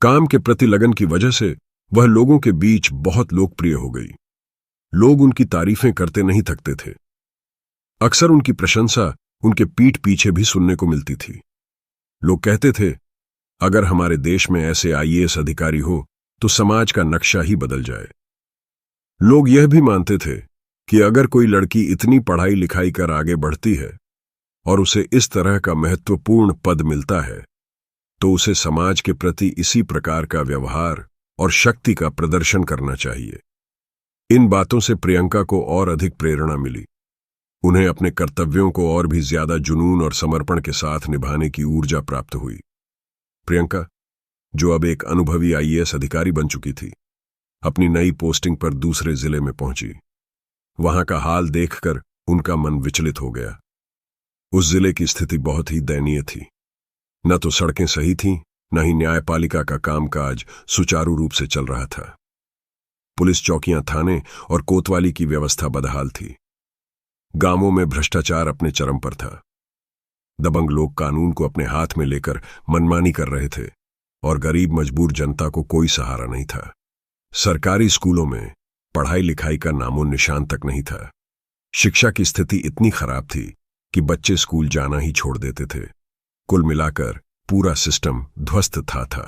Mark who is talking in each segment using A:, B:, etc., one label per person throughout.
A: काम के प्रति लगन की वजह से वह लोगों के बीच बहुत लोकप्रिय हो गई। लोग उनकी तारीफें करते नहीं थकते थे। अक्सर उनकी प्रशंसा उनके पीठ पीछे भी सुनने को मिलती थी। लोग कहते थे, अगर हमारे देश में ऐसे आईएएस अधिकारी हो तो समाज का नक्शा ही बदल जाए। लोग यह भी मानते थे कि अगर कोई लड़की इतनी पढ़ाई लिखाई कर आगे बढ़ती है और उसे इस तरह का महत्वपूर्ण पद मिलता है तो उसे समाज के प्रति इसी प्रकार का व्यवहार और शक्ति का प्रदर्शन करना चाहिए। इन बातों से प्रियंका को और अधिक प्रेरणा मिली। उन्हें अपने कर्तव्यों को और भी ज्यादा जुनून और समर्पण के साथ निभाने की ऊर्जा प्राप्त हुई। प्रियंका, जो अब एक अनुभवी आईएएस अधिकारी बन चुकी थी, अपनी नई पोस्टिंग पर दूसरे जिले में पहुंची। वहां का हाल देखकर उनका मन विचलित हो गया। उस जिले की स्थिति बहुत ही दयनीय थी। न तो सड़कें सही थीं, न ही न्यायपालिका का कामकाज सुचारू रूप से चल रहा था। पुलिस चौकियां, थाने और कोतवाली की व्यवस्था बदहाल थी। गांवों में भ्रष्टाचार अपने चरम पर था। दबंग लोग कानून को अपने हाथ में लेकर मनमानी कर रहे थे और गरीब मजबूर जनता को कोई सहारा नहीं था। सरकारी स्कूलों में पढ़ाई लिखाई का नामो निशान तक नहीं था। शिक्षा की स्थिति इतनी खराब थी कि बच्चे स्कूल जाना ही छोड़ देते थे। कुल मिलाकर पूरा सिस्टम ध्वस्त था।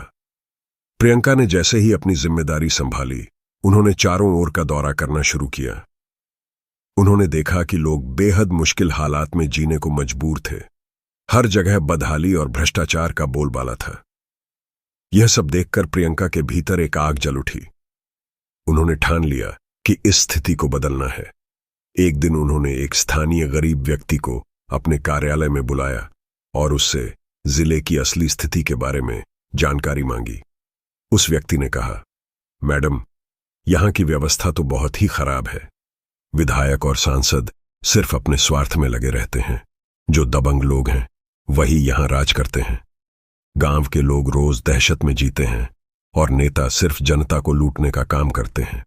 A: प्रियंका ने जैसे ही अपनी जिम्मेदारी संभाली, उन्होंने चारों ओर का दौरा करना शुरू किया। उन्होंने देखा कि लोग बेहद मुश्किल हालात में जीने को मजबूर थे। हर जगह बदहाली और भ्रष्टाचार का बोलबाला था। यह सब देखकर प्रियंका के भीतर एक आग जल उठी। उन्होंने ठान लिया कि इस स्थिति को बदलना है। एक दिन उन्होंने एक स्थानीय गरीब व्यक्ति को अपने कार्यालय में बुलाया और उससे जिले की असली स्थिति के बारे में जानकारी मांगी। उस व्यक्ति ने कहा, मैडम, यहां की व्यवस्था तो बहुत ही खराब है। विधायक और सांसद सिर्फ अपने स्वार्थ में लगे रहते हैं। जो दबंग लोग हैं वही यहां राज करते हैं। गांव के लोग रोज दहशत में जीते हैं और नेता सिर्फ जनता को लूटने का काम करते हैं।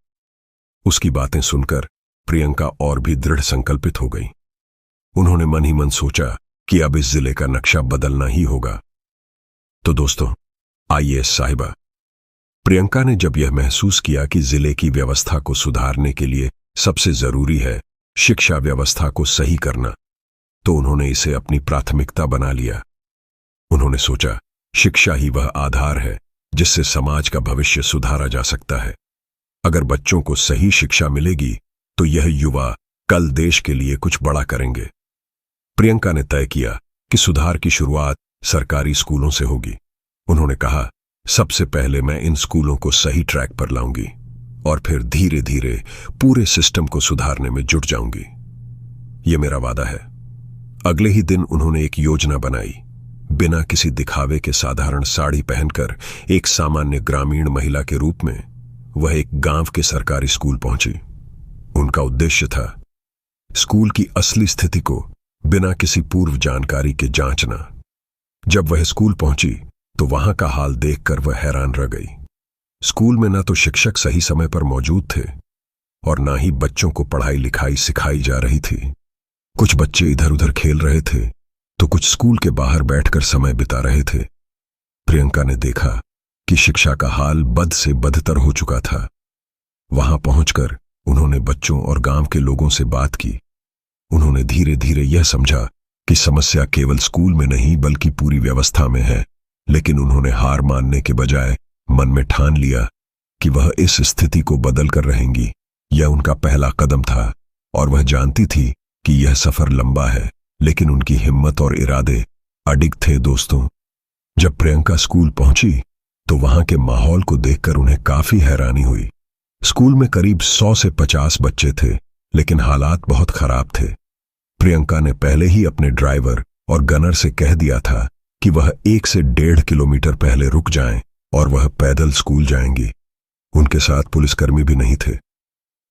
A: उसकी बातें सुनकर प्रियंका और भी दृढ़ संकल्पित हो गई। उन्होंने मन ही मन सोचा कि अब इस जिले का नक्शा बदलना ही होगा। तो दोस्तों, आईएएस साहिबा, प्रियंका ने जब यह महसूस किया कि जिले की व्यवस्था को सुधारने के लिए सबसे जरूरी है शिक्षा व्यवस्था को सही करना, तो उन्होंने इसे अपनी प्राथमिकता बना लिया। उन्होंने सोचा, शिक्षा ही वह आधार है जिससे समाज का भविष्य सुधारा जा सकता है। अगर बच्चों को सही शिक्षा मिलेगी तो यह युवा कल देश के लिए कुछ बड़ा करेंगे। प्रियंका ने तय किया कि सुधार की शुरुआत सरकारी स्कूलों से होगी। उन्होंने कहा, सबसे पहले मैं इन स्कूलों को सही ट्रैक पर लाऊंगी और फिर धीरे धीरे पूरे सिस्टम को सुधारने में जुट जाऊंगी। यह मेरा वादा है। अगले ही दिन उन्होंने एक योजना बनाई। बिना किसी दिखावे के साधारण साड़ी पहनकर एक सामान्य ग्रामीण महिला के रूप में वह एक गांव के सरकारी स्कूल पहुंची। उनका उद्देश्य था स्कूल की असली स्थिति को बिना किसी पूर्व जानकारी के जांचना। जब वह स्कूल पहुंची तो वहां का हाल देखकर वह हैरान रह गई। स्कूल में न तो शिक्षक सही समय पर मौजूद थे और न ही बच्चों को पढ़ाई लिखाई सिखाई जा रही थी। कुछ बच्चे इधर उधर खेल रहे थे तो कुछ स्कूल के बाहर बैठकर समय बिता रहे थे। प्रियंका ने देखा कि शिक्षा का हाल बद से बदतर हो चुका था। वहां पहुंचकर उन्होंने बच्चों और गांव के लोगों से बात की। उन्होंने धीरे धीरे यह समझा कि समस्या केवल स्कूल में नहीं बल्कि पूरी व्यवस्था में है। लेकिन उन्होंने हार मानने के बजाय मन में ठान लिया कि वह इस स्थिति को बदल कर रहेंगी। यह उनका पहला कदम था और वह जानती थी कि यह सफर लंबा है, लेकिन उनकी हिम्मत और इरादे अडिग थे। दोस्तों, जब प्रियंका स्कूल पहुंची तो वहां के माहौल को देखकर उन्हें काफी हैरानी हुई। स्कूल में करीब 100 से 50 बच्चे थे, लेकिन हालात बहुत खराब थे। प्रियंका ने पहले ही अपने ड्राइवर और गनर से कह दिया था कि वह 1 से 1.5 किलोमीटर पहले रुक जाएं और वह पैदल स्कूल जाएंगी। उनके साथ पुलिसकर्मी भी नहीं थे।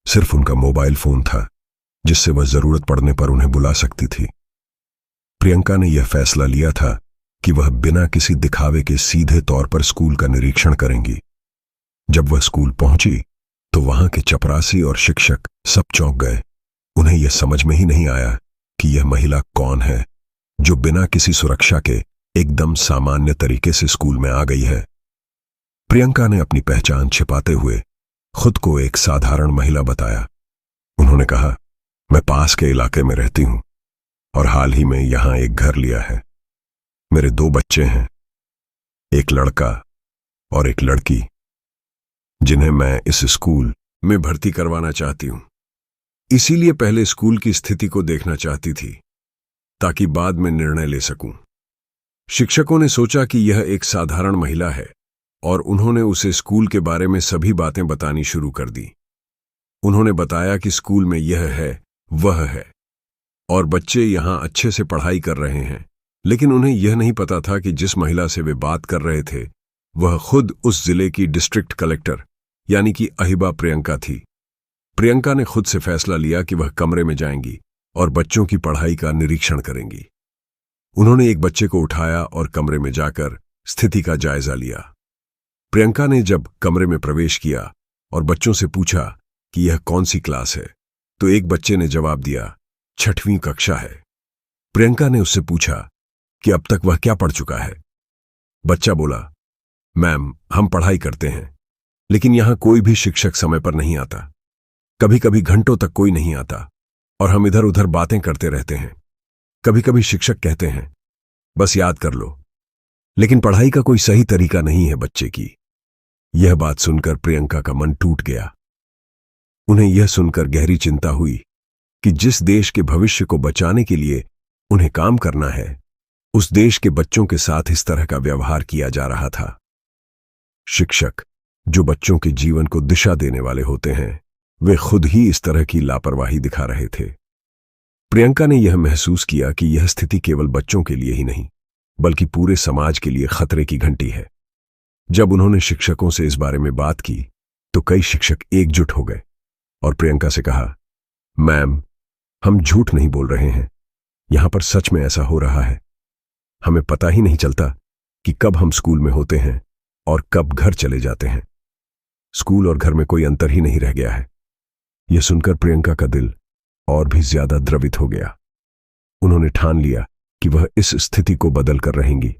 A: सिर्फ उनका मोबाइल फोन था जिससे वह जरूरत पड़ने पर उन्हें बुला सकती थी। प्रियंका ने यह फैसला लिया था कि वह बिना किसी दिखावे के सीधे तौर पर स्कूल का निरीक्षण करेंगी। जब वह स्कूल पहुंची तो वहां के चपरासी और शिक्षक सब चौंक गए। उन्हें यह समझ में ही नहीं आया कि यह महिला कौन है जो बिना किसी सुरक्षा के एकदम सामान्य तरीके से स्कूल में आ गई है। प्रियंका ने अपनी पहचान छिपाते हुए खुद को एक साधारण महिला बताया। उन्होंने कहा, मैं पास के इलाके में रहती हूं और हाल ही में यहां एक घर लिया है। मेरे 2 बच्चे हैं, एक लड़का और एक लड़की, जिन्हें मैं इस स्कूल में भर्ती करवाना चाहती हूं। इसीलिए पहले स्कूल की स्थिति को देखना चाहती थी ताकि बाद में निर्णय ले सकूं। शिक्षकों ने सोचा कि यह एक साधारण महिला है और उन्होंने उसे स्कूल के बारे में सभी बातें बतानी शुरू कर दी। उन्होंने बताया कि स्कूल में यह है, वह है और बच्चे यहां अच्छे से पढ़ाई कर रहे हैं, लेकिन उन्हें यह नहीं पता था कि जिस महिला से वे बात कर रहे थे वह खुद उस जिले की डिस्ट्रिक्ट कलेक्टर यानी कि अहिबा प्रियंका थी। प्रियंका ने खुद से फैसला लिया कि वह कमरे में जाएंगी और बच्चों की पढ़ाई का निरीक्षण करेंगी। उन्होंने एक बच्चे को उठाया और कमरे में जाकर स्थिति का जायजा लिया। प्रियंका ने जब कमरे में प्रवेश किया और बच्चों से पूछा कि यह कौन सी क्लास है, तो एक बच्चे ने जवाब दिया, 6वीं कक्षा है। प्रियंका ने उससे पूछा कि अब तक वह क्या पढ़ चुका है। बच्चा बोला, मैम, हम पढ़ाई करते हैं, लेकिन यहां कोई भी शिक्षक समय पर नहीं आता। कभी कभी घंटों तक कोई नहीं आता और हम इधर उधर बातें करते रहते हैं। कभी कभी शिक्षक कहते हैं, बस याद कर लो, लेकिन पढ़ाई का कोई सही तरीका नहीं है बच्चे की। यह बात सुनकर प्रियंका का मन टूट गया। उन्हें यह सुनकर गहरी चिंता हुई कि जिस देश के भविष्य को बचाने के लिए उन्हें काम करना है, उस देश के बच्चों के साथ इस तरह का व्यवहार किया जा रहा था। शिक्षक, जो बच्चों के जीवन को दिशा देने वाले होते हैं, वे खुद ही इस तरह की लापरवाही दिखा रहे थे। प्रियंका ने यह महसूस किया कि यह स्थिति केवल बच्चों के लिए ही नहीं, बल्कि पूरे समाज के लिए खतरे की घंटी है। जब उन्होंने शिक्षकों से इस बारे में बात की, तो कई शिक्षक एकजुट हो गए और प्रियंका से कहा, मैम, हम झूठ नहीं बोल रहे हैं, यहां पर सच में ऐसा हो रहा है। हमें पता ही नहीं चलता कि कब हम स्कूल में होते हैं और कब घर चले जाते हैं। स्कूल और घर में कोई अंतर ही नहीं रह गया है। यह सुनकर प्रियंका का दिल और भी ज्यादा द्रवित हो गया। उन्होंने ठान लिया कि वह इस स्थिति को बदल कर रहेंगी।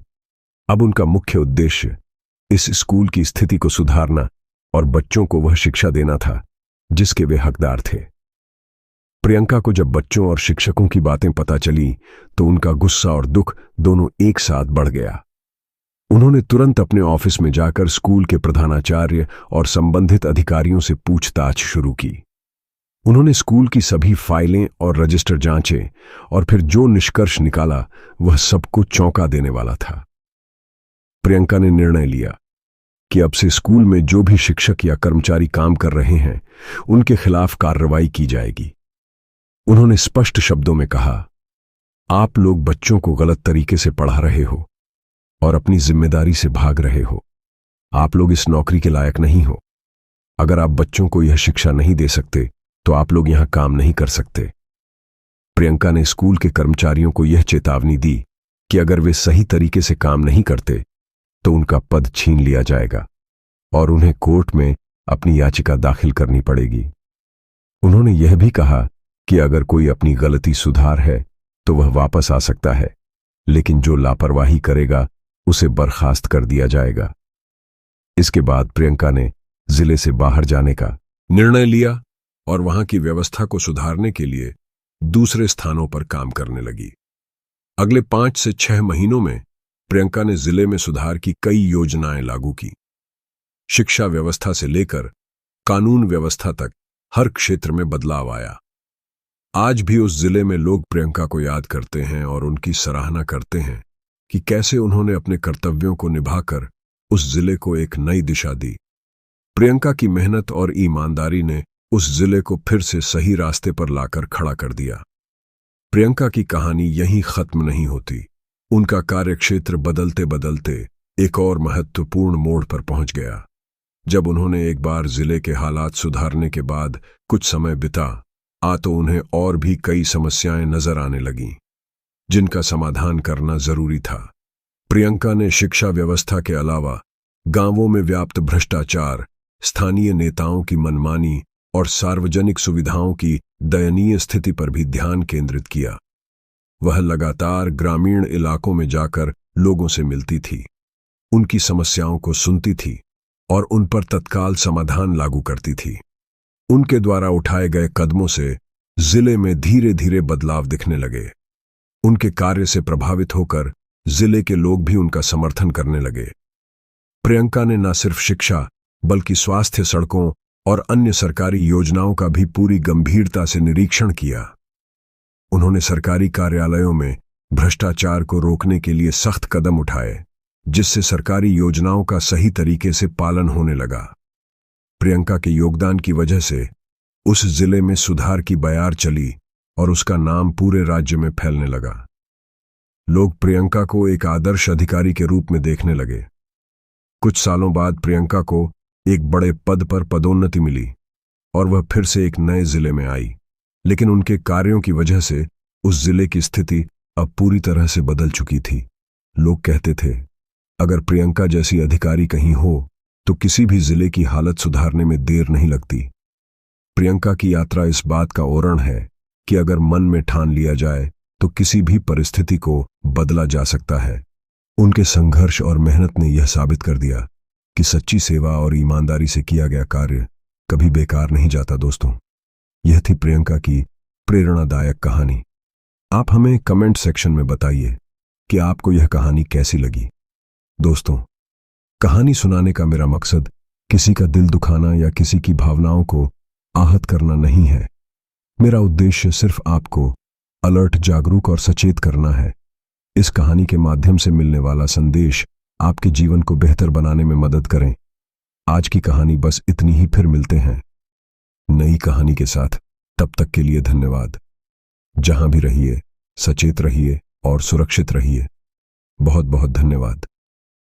A: अब उनका मुख्य उद्देश्य इस स्कूल की स्थिति को सुधारना और बच्चों को वह शिक्षा देना था जिसके वे हकदार थे। प्रियंका को जब बच्चों और शिक्षकों की बातें पता चली तो उनका गुस्सा और दुख दोनों एक साथ बढ़ गया। उन्होंने तुरंत अपने ऑफिस में जाकर स्कूल के प्रधानाचार्य और संबंधित अधिकारियों से पूछताछ शुरू की। उन्होंने स्कूल की सभी फाइलें और रजिस्टर जांचे और फिर जो निष्कर्ष निकाला वह सबको चौंका देने वाला था। प्रियंका ने निर्णय लिया कि अब से स्कूल में जो भी शिक्षक या कर्मचारी काम कर रहे हैं उनके खिलाफ कार्रवाई की जाएगी। उन्होंने स्पष्ट शब्दों में कहा, आप लोग बच्चों को गलत तरीके से पढ़ा रहे हो और अपनी जिम्मेदारी से भाग रहे हो। आप लोग इस नौकरी के लायक नहीं हो। अगर आप बच्चों को यह शिक्षा नहीं दे सकते तो आप लोग यहां काम नहीं कर सकते। प्रियंका ने स्कूल के कर्मचारियों को यह चेतावनी दी कि अगर वे सही तरीके से काम नहीं करते तो उनका पद छीन लिया जाएगा और उन्हें कोर्ट में अपनी याचिका दाखिल करनी पड़ेगी। उन्होंने यह भी कहा कि अगर कोई अपनी गलती सुधार है तो वह वापस आ सकता है, लेकिन जो लापरवाही करेगा उसे बर्खास्त कर दिया जाएगा। इसके बाद प्रियंका ने जिले से बाहर जाने का निर्णय लिया और वहां की व्यवस्था को सुधारने के लिए दूसरे स्थानों पर काम करने लगी। अगले 5 से 6 महीनों में प्रियंका ने जिले में सुधार की कई योजनाएं लागू की। शिक्षा व्यवस्था से लेकर कानून व्यवस्था तक हर क्षेत्र में बदलाव आया। आज भी उस जिले में लोग प्रियंका को याद करते हैं और उनकी सराहना करते हैं कि कैसे उन्होंने अपने कर्तव्यों को निभाकर उस जिले को एक नई दिशा दी। प्रियंका की मेहनत और ईमानदारी ने उस जिले को फिर से सही रास्ते पर लाकर खड़ा कर दिया। प्रियंका की कहानी यहीं खत्म नहीं होती। उनका कार्यक्षेत्र बदलते बदलते एक और महत्वपूर्ण मोड़ पर पहुंच गया। जब उन्होंने एक बार जिले के हालात सुधारने के बाद कुछ समय बिता तो उन्हें और भी कई समस्याएं नजर आने लगीं, जिनका समाधान करना जरूरी था। प्रियंका ने शिक्षा व्यवस्था के अलावा गांवों में व्याप्त भ्रष्टाचार, स्थानीय नेताओं की मनमानी और सार्वजनिक सुविधाओं की दयनीय स्थिति पर भी ध्यान केंद्रित किया। वह लगातार ग्रामीण इलाकों में जाकर लोगों से मिलती थी, उनकी समस्याओं को सुनती थी और उन पर तत्काल समाधान लागू करती थी। उनके द्वारा उठाए गए कदमों से जिले में धीरे धीरे बदलाव दिखने लगे। उनके कार्य से प्रभावित होकर जिले के लोग भी उनका समर्थन करने लगे। प्रियंका ने न सिर्फ शिक्षा बल्कि स्वास्थ्य, सड़कों और अन्य सरकारी योजनाओं का भी पूरी गंभीरता से निरीक्षण किया। उन्होंने सरकारी कार्यालयों में भ्रष्टाचार को रोकने के लिए सख्त कदम उठाए, जिससे सरकारी योजनाओं का सही तरीके से पालन होने लगा। प्रियंका के योगदान की वजह से उस जिले में सुधार की बयार चली और उसका नाम पूरे राज्य में फैलने लगा। लोग प्रियंका को एक आदर्श अधिकारी के रूप में देखने लगे। कुछ सालों बाद प्रियंका को एक बड़े पद पर पदोन्नति मिली और वह फिर से एक नए जिले में आई, लेकिन उनके कार्यों की वजह से उस जिले की स्थिति अब पूरी तरह से बदल चुकी थी। लोग कहते थे, अगर प्रियंका जैसी अधिकारी कहीं हो तो किसी भी जिले की हालत सुधारने में देर नहीं लगती। प्रियंका की यात्रा इस बात का ओरण है कि अगर मन में ठान लिया जाए तो किसी भी परिस्थिति को बदला जा सकता है। उनके संघर्ष और मेहनत ने यह साबित कर दिया कि सच्ची सेवा और ईमानदारी से किया गया कार्य कभी बेकार नहीं जाता। दोस्तों, यह थी प्रियंका की प्रेरणादायक कहानी। आप हमें कमेंट सेक्शन में बताइए कि आपको यह कहानी कैसी लगी। दोस्तों, कहानी सुनाने का मेरा मकसद किसी का दिल दुखाना या किसी की भावनाओं को आहत करना नहीं है। मेरा उद्देश्य सिर्फ आपको अलर्ट, जागरूक और सचेत करना है। इस कहानी के माध्यम से मिलने वाला संदेश आपके जीवन को बेहतर बनाने में मदद करें। आज की कहानी बस इतनी ही, फिर मिलते हैं नई कहानी के साथ। तब तक के लिए धन्यवाद। जहां भी रहिए, सचेत रहिए और सुरक्षित रहिए। बहुत बहुत धन्यवाद।